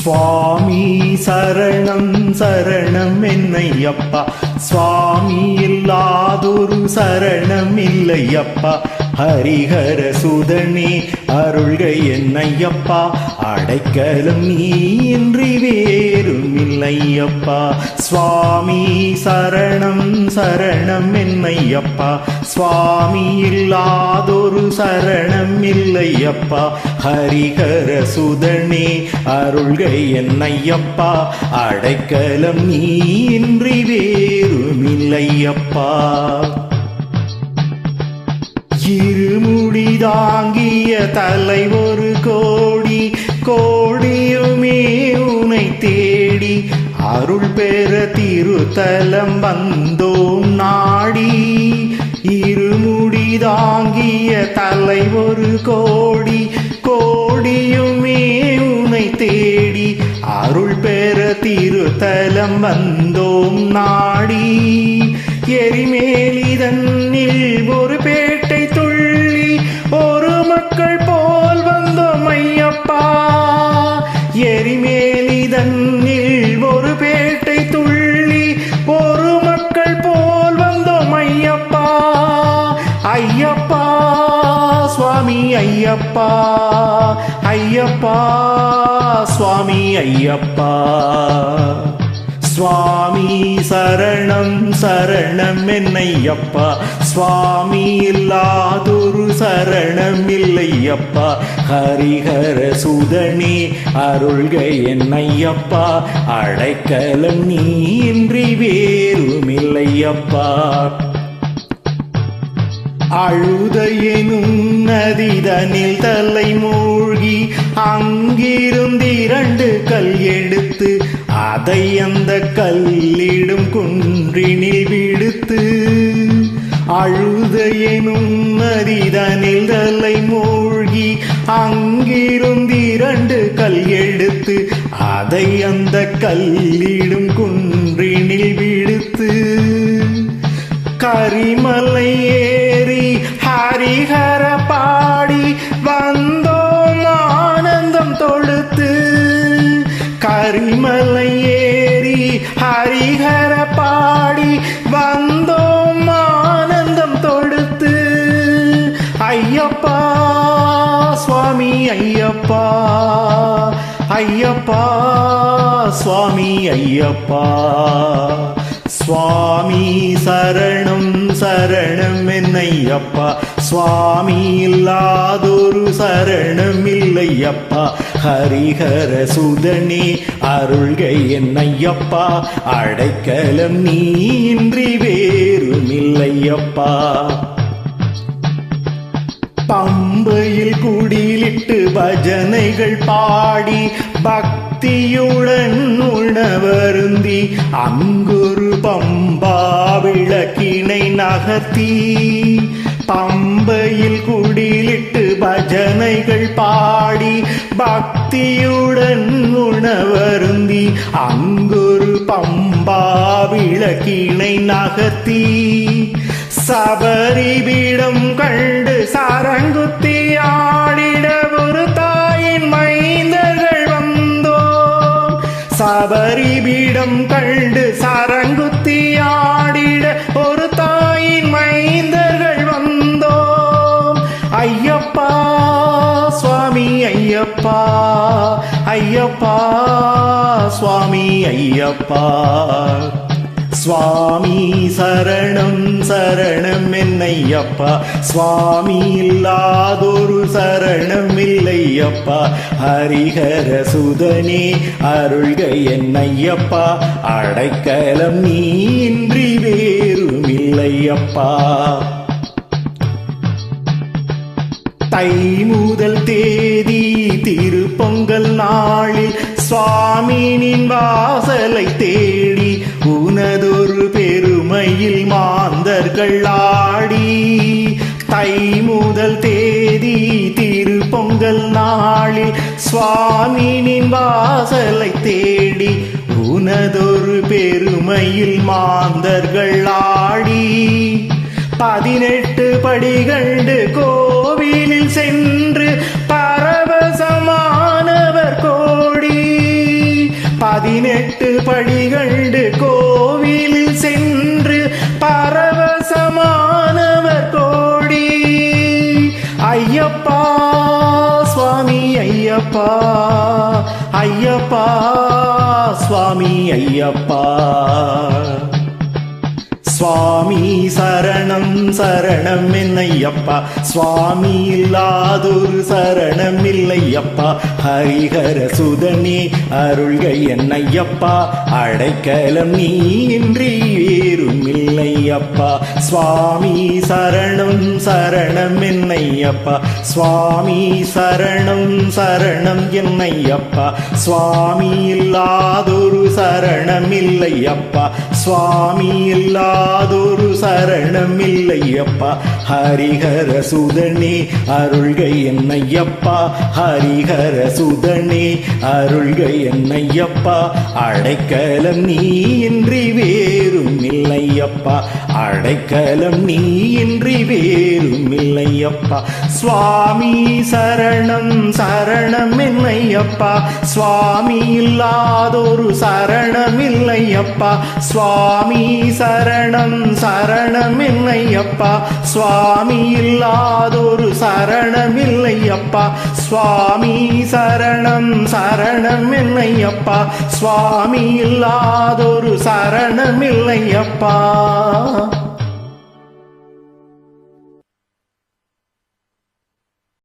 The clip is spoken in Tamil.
சுவாமி சரணம் சரணம் என்னையப்பா, சுவாமி இல்லாதொரு சரணம் இல்லையப்பா. ஹரிஹர சுதனே அருள்க என்னையப்பா, அடைக்கலம் நீ இன்றி வேறும் இல்லையப்பா. சுவாமி சரணம் சரணம் என்னையப்பா, சுவாமி இல்லாதொரு சரணம் இல்லையப்பா. ஹரிஹர சுதனே அருள்க என்னையப்பா, அடைக்கலம் நீ இன்றி வேறும் இல்லையப்பா. இருமுடி தாங்கிய தலை ஒரு கோடி, கோடியுமே உனை தேடி அருள் பெற திருத்தலம் வந்தோம் நாடி. இருமுடி தாங்கிய தலை ஒரு கோடி, கோடியுமே உனை தேடி அருள் பெற திருத்தலம் வந்தோம் நாடி. எரிமேலிதன்னில் ஒரு பேட்டை துள்ளி ஒரு மக்கள் போல் வந்தோம் ஐயப்பா. எரிமேலிதன்னில் ஒரு பேட்டை துள்ளி ஒரு மக்கள் போல் வந்தோம் ஐயப்பா. ஐயப்பா சுவாமி ஐயப்பா, ஐயப்பா சுவாமி ஐயப்பா. சுவாமி சரணம் சரணம் என்னையப்பா, சுவாமி இல்லாதொரு சரணம் இல்லையப்பா. ஹரிஹர சுதனே அருள்க என்னையப்பா, அடைக்கலம் நீ இன்றி வேறும் இல்லையப்பா. அழுத எனும் நதிதனில் தலை மூழ்கி அங்கிருந்திரண்டு கல் எடுத்து அதை அந்த கல்லிடும் குன்றினில் விடுத்து. அழுத எனும் நதிதனில் தலை மூழ்கி அங்கிருந்திரண்டு கல் எடுத்து அதை அந்த கல்லிடும் குன்றினில் விடுத்து. கரிமலை ஏறி ஹரிஹர பாடி வந்தோம் ஆனந்தம் தொடுத்து. கரிமலை ஏறி ஹரிஹர பாடி வந்தோம் ஆனந்தம் தொடுத்து. ஐயப்பா சுவாமி ஐயப்பா, ஐயப்பா சுவாமி ஐயப்பா. சுவாமி சரணம் சரணம் என்னையப்பா, சுவாமி இல்லாதொரு சரணம் இல்லையப்பா. ஹரிஹர சுதனே அருள்க என்னையப்பா, அடைக்கலம் நீ இன்றி வேறும் இல்லையப்பா. பம்பையில் குடிலிட்டு பஜனைகள் பாடி பக்தியுடன் உணவருந்தி அங்கொரு பம்பா விளக்கினை நகர்த்தி. பம்பையில் குடிலிட்டு பஜனைகள் பாடி பக்தியுடன் உணவருந்தி அங்கொரு பம்பா விளக்கினை நகர்த்தி. சபரிபீடம் கண்டு சரங்குத்தி ஆடிட ஒரு தாயின் மைந்தர்கள் வந்தோம். சபரிபீடம் கண்டு சரங்குத்தி ஆடிட ஒரு தாயின் மைந்தர்கள் வந்தோம். ஐயப்பா சுவாமி ஐயப்பா, ஐயப்பா சுவாமி ஐயப்பா. சுவாமி சரணம் சரணம் என்னையப்பா, சுவாமி இல்லாதொரு சரணம் இல்லையப்பா. ஹரிஹர சுதனே அருள்க என்னையப்பா, அடைக்கலம் நீ இன்றி வேறும் இல்லையப்பா. தை முதல் தேதி திருப்பொங்கல் நாளில் சுவாமினின் வாசலை தேடி உனதொரு பெருமையில் மாந்தர்கள் ஆடி. தை முதல் தேதி திருப்பொங்கல் நாளில் சுவாமினின் வாசலை தேடி உனதொரு பெருமையில் மாந்தர்கள் ஆடி. 18 படி கண்டு கோவிலில் சென்று பரவசமானவர் கோடி. படிகண்டு கோவிலில் சென்று பரவசமானவர் கோடி. ஐயப்பா சுவாமி ஐயப்பா, ஐயப்பா சுவாமி ஐயப்பா. சுவாமி சரணம் சரணம் என்னையப்பா, சுவாமி இல்லாதொரு சரணம் இல்லையப்பா. ஹரிஹர சுதனே அருள்க என்னையப்பா, அடைக்கலம் நீ இன்றி வேறும் இல்லையப்பா. சுவாமி சரணம் சரணம் என்னையப்பா, சுவாமி சரணம் சரணம் என்னையப்பா. சுவாமி இல்லாதொரு சரணம் இல்லையப்பா, சுவாமி இல்லாதொரு சரணம் இல்லையப்பா. ஹரிஹர சுதனே அருள்க என்னையப்பா, ஹரிஹர சுதனே அருள்க என்னையப்பா. அடைக்கலம் நீ இன்றி வேறும் இல்லையப்பா, அடைக்கலம் நீ இன்றி வேறும் இல்லையப்பா. சுவாமி சரணம் சரணம் என்னையப்பா, சுவாமி இல்லாதொரு சரணம் இல்லையப்பா. சுவாமி சரணம் சரணம் என்னையப்பா, சுவாமி இல்லாதொரு சரணம் இல்லையப்பா. சுவாமி சரணம் சரணம் என்னையப்பா, சுவாமி இல்லாதொரு சரணம் இல்லையப்பா.